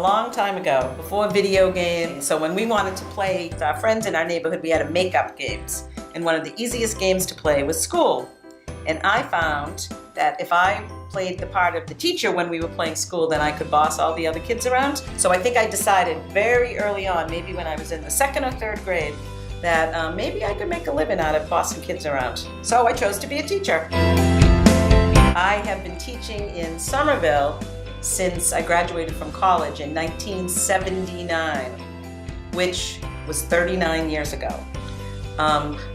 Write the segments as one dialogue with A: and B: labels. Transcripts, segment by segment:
A: long time ago, before video games. So when we wanted to play with our friends in our neighborhood, we had make-up games. And one of the easiest games to play was school. And I found that if I played the part of the teacher when we were playing school, then I could boss all the other kids around. So I think I decided very early on, maybe when I was in the 2nd or 3rd grade, that maybe I could make a living out of bossing kids around. So I chose to be a teacher. I have been teaching in Somerville since I graduated from college in 1979, which was 39 years ago.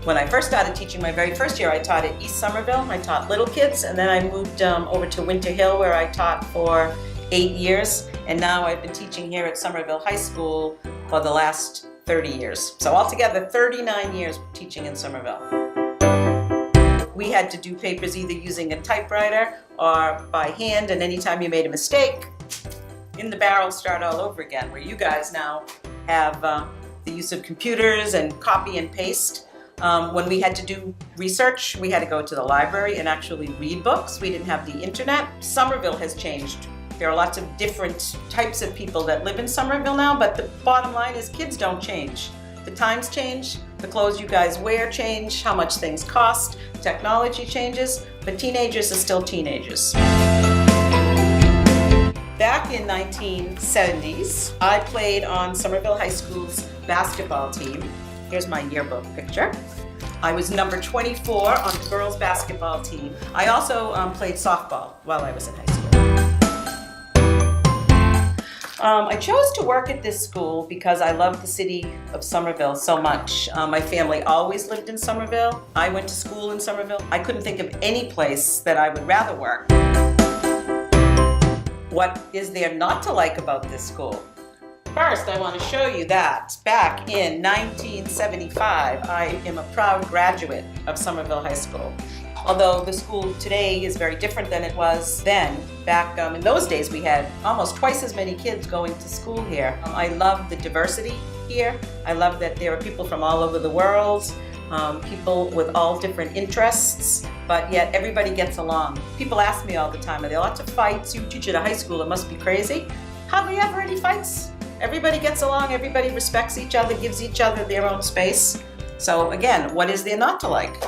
A: When I first started teaching, my very first year, I taught at East Somerville. I taught little kids, and then I moved over to Winter Hill, where I taught for 8 years. And now I've been teaching here at Somerville High School for the last 30 years. So altogether, 39 years teaching in Somerville. We had to do papers either using a typewriter or by hand, and anytime you made a mistake, in the barrel, start all over again, where you guys now have the use of computers and copy and paste. When we had to do research, we had to go to the library and actually read books. We didn't have the internet. Somerville has changed. There are lots of different types of people that live in Somerville now, but the bottom line is kids don't change. The times change, the clothes you guys wear change, how much things cost, technology changes, but teenagers are still teenagers. Back in 1970s, I played on Somerville High School's basketball team. Here's my yearbook picture. I was number 24 on the girls' basketball team. I also played softball while I was in high school. I chose to work at this school because I love the city of Somerville so much. My family always lived in Somerville. I went to school in Somerville. I couldn't think of any place that I would rather work. What is there not to like about this school? First, I want to show you that back in 1975, I am a proud graduate of Somerville High School. Although the school today is very different than it was then. Back in those days, we had almost twice as many kids going to school here. I love the diversity here. I love that there are people from all over the world, people with all different interests, but yet everybody gets along. People ask me all the time, are there lots of fights? You teach at a high school, it must be crazy. Hardly ever any fights. Everybody gets along, everybody respects each other, gives each other their own space. So again, what is there not to like?